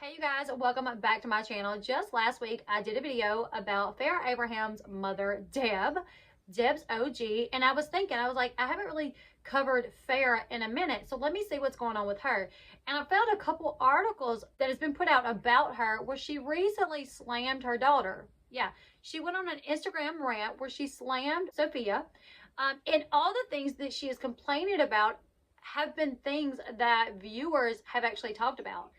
Hey you guys, welcome back to my channel. Just last week I did a video about Farrah Abraham's mother, Deb's OG, and I was like, I haven't really covered Farrah in a minute, so let me see what's going on with her. And I found a couple articles that has been put out about her where she recently slammed her daughter. Yeah, she went on an Instagram rant where she slammed Sophia, and all the things that she is complaining about have been things that viewers have actually talked about.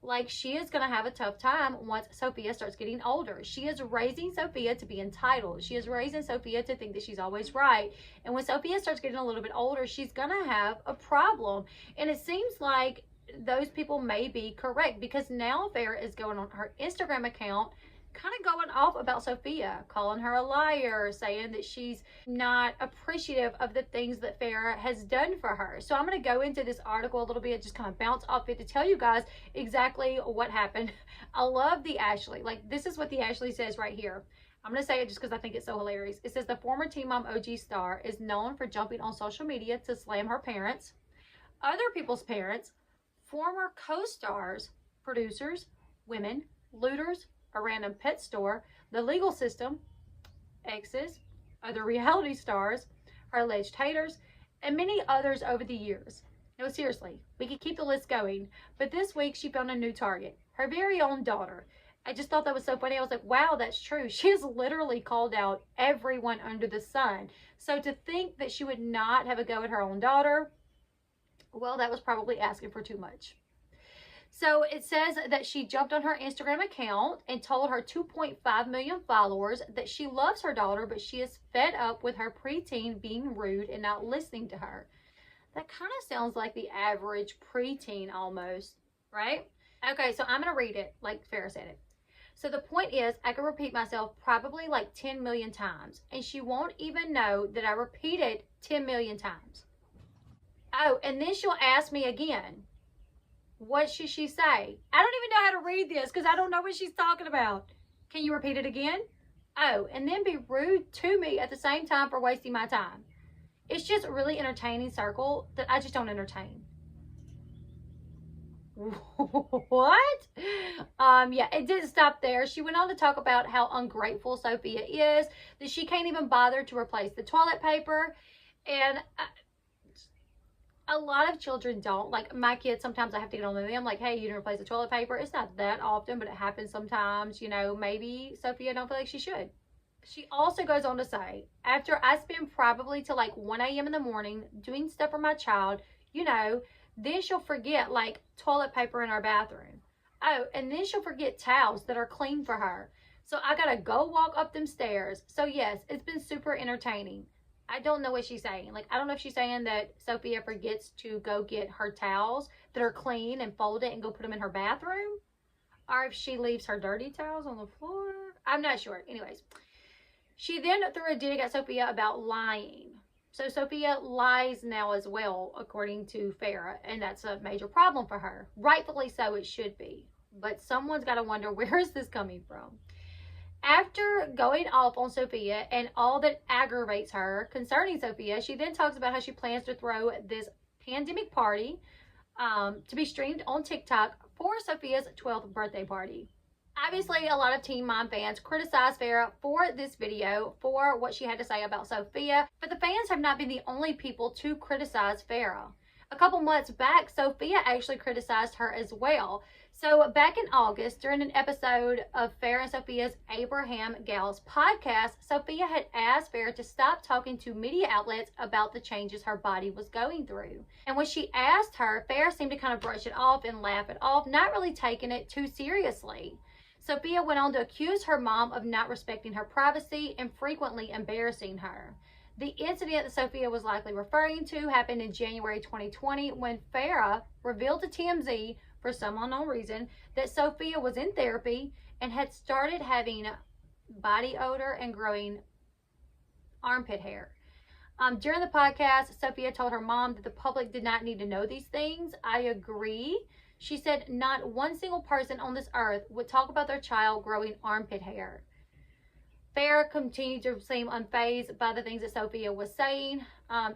Like, she is going to have a tough time once Sophia starts getting older. She is raising Sophia to be entitled. She is raising Sophia to think that she's always right. And when Sophia starts getting a little bit older, she's going to have a problem. And it seems like those people may be correct, because now Farrah is going on her Instagram account kind of going off about Sophia, calling her a liar, saying that she's not appreciative of the things that Farrah has done for her. So I'm going to go into this article a little bit, just kind of bounce off it to tell you guys exactly what happened. I love the Ashley. Like, this is what the Ashley says right here. I'm going to say it just because I think it's so hilarious. It says the former Teen Mom OG star is known for jumping on social media to slam her parents, other people's parents, former co-stars, producers, women, looters, a random pet store, the legal system, exes, other reality stars, her alleged haters, and many others over the years. No, seriously, we could keep the list going, but this week she found a new target, her very own daughter. I just thought that was so funny. I was like, wow, that's true. She has literally called out everyone under the sun. So to think that she would not have a go at her own daughter, well, that was probably asking for too much. So it says that she jumped on her Instagram account and told her 2.5 million followers that she loves her daughter, but she is fed up with her preteen being rude and not listening to her. That kind of sounds like the average preteen almost, right? Okay, so I'm going to read it like Farrah said it. So the point is, I can repeat myself probably like 10 million times, and she won't even know that I repeated 10 million times. Oh, and then she'll ask me again, what should she say? I don't even know how to read this because I don't know what she's talking about. Can you repeat it again? Oh, and then be rude to me at the same time for wasting my time. It's just a really entertaining circle that I just don't entertain. What? Yeah, it didn't stop there. She went on to talk about how ungrateful Sophia is, that she can't even bother to replace the toilet paper. And a lot of children don't. Like, my kids, sometimes I have to get on to them, like, hey, you didn't replace the toilet paper. It's not that often, but it happens sometimes. You know, maybe Sophia don't feel like she should. She also goes on to say, after I spend probably till like 1 a.m. in the morning doing stuff for my child, you know, then she'll forget like toilet paper in our bathroom. Oh, and then she'll forget towels that are clean for her. So I gotta go walk up them stairs. So yes, it's been super entertaining. I don't know what she's saying. Like, I don't know if she's saying that Sophia forgets to go get her towels that are clean and fold it and go put them in her bathroom, or if she leaves her dirty towels on the floor. I'm not sure. Anyways, she then threw a dig at Sophia about lying. So Sophia lies now as well, according to Farrah, and that's a major problem for her. Rightfully so, it should be. But someone's got to wonder, where is this coming from? After going off on Sophia and all that aggravates her concerning Sophia, she then talks about how she plans to throw this pandemic party to be streamed on TikTok for Sophia's 12th birthday party. Obviously, a lot of Teen Mom fans criticize Farrah for this video, for what she had to say about Sophia, but the fans have not been the only people to criticize Farrah. A couple months back, Sophia actually criticized her as well. So back in August, during an episode of Farrah and Sophia's Abraham Gals podcast, Sophia had asked Farrah to stop talking to media outlets about the changes her body was going through. And when she asked her, Farrah seemed to kind of brush it off and laugh it off, not really taking it too seriously. Sophia went on to accuse her mom of not respecting her privacy and frequently embarrassing her. The incident that Sophia was likely referring to happened in January 2020 when Farrah revealed to TMZ, for some unknown reason, that Sophia was in therapy and had started having body odor and growing armpit hair. During the podcast, Sophia told her mom that the public did not need to know these things. I agree. She said not one single person on this earth would talk about their child growing armpit hair. Farrah continued to seem unfazed by the things that Sophia was saying,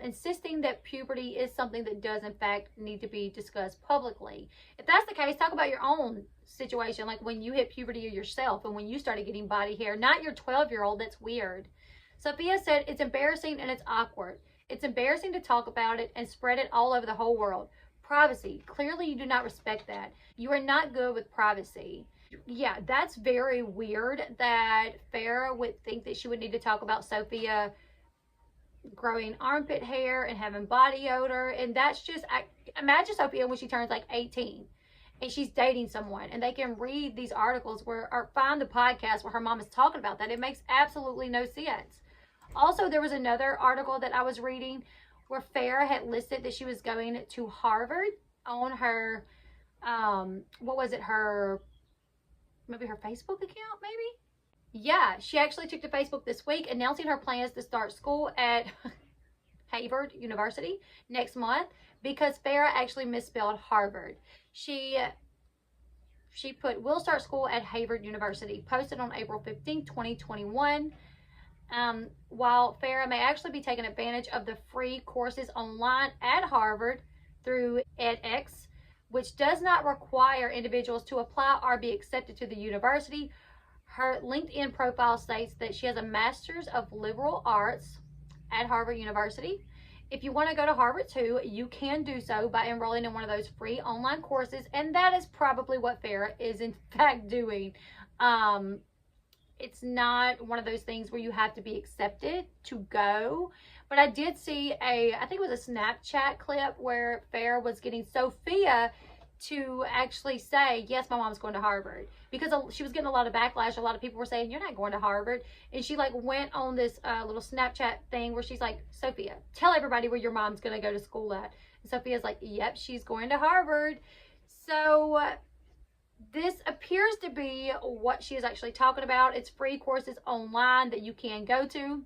insisting that puberty is something that does in fact need to be discussed publicly. If that's the case, talk about your own situation, like when you hit puberty yourself and when you started getting body hair, not your 12-year-old. That's weird. Sophia said, it's embarrassing and it's awkward. It's embarrassing to talk about it and spread it all over the whole world. Privacy. Clearly, you do not respect that. You are not good with privacy. Yeah, that's very weird that Farrah would think that she would need to talk about Sophia growing armpit hair and having body odor. And that's just, imagine Sophia when she turns like 18 and she's dating someone and they can read these articles where, or find the podcast where her mom is talking about that. It makes absolutely no sense. Also, there was another article that I was reading where Farrah had listed that she was going to Harvard on her, what was it, maybe her Facebook account, maybe? Yeah, she actually took to Facebook this week announcing her plans to start school at Harvard University next month because Farrah actually misspelled Harvard. She put, will start school at Harvard University, posted on April 15, 2021. While Farrah may actually be taking advantage of the free courses online at Harvard through edX, which does not require individuals to apply or be accepted to the university. Her LinkedIn profile states that she has a Master's of Liberal Arts at Harvard University. If you want to go to Harvard too, you can do so by enrolling in one of those free online courses, and that is probably what Farrah is in fact doing. It's not one of those things where you have to be accepted to go. But I did see I think it was a Snapchat clip where Farrah was getting Sophia to actually say, yes, my mom's going to Harvard. Because she was getting a lot of backlash. A lot of people were saying, you're not going to Harvard. And she like went on this little Snapchat thing where she's like, Sophia, tell everybody where your mom's going to go to school at. And Sophia's like, yep, she's going to Harvard. So this appears to be what she is actually talking about. It's free courses online that you can go to.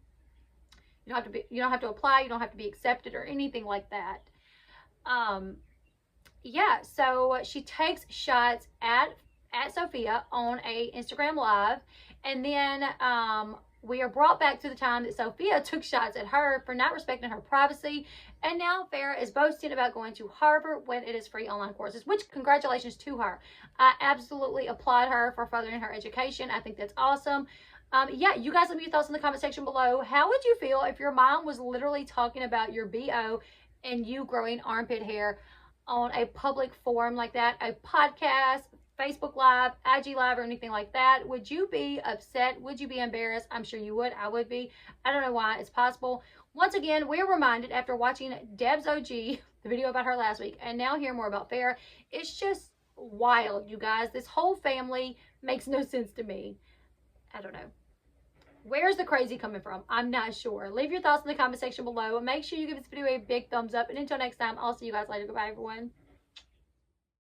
You don't have to apply. You don't have to be accepted or anything like that. Yeah, so she takes shots at Sophia on a Instagram Live, and then we are brought back to the time that Sophia took shots at her for not respecting her privacy, and now Farrah is boasting about going to Harvard when it is free online courses, which congratulations to her. I absolutely applaud her for furthering her education. I think that's awesome. Yeah, you guys let me your thoughts in the comment section below. How would you feel if your mom was literally talking about your BO and you growing armpit hair on a public forum like that, a podcast, Facebook Live, IG Live, or anything like that? Would you be upset? Would you be embarrassed? I'm sure you would. I would be. I don't know why. It's possible. Once again, we're reminded after watching Deb's OG, the video about her last week, and now hear more about Farrah. It's just wild, you guys. This whole family makes no sense to me. I don't know. Where's the crazy coming from? I'm not sure. Leave your thoughts in the comment section below. Make sure you give this video a big thumbs up. And until next time, I'll see you guys later. Goodbye, everyone.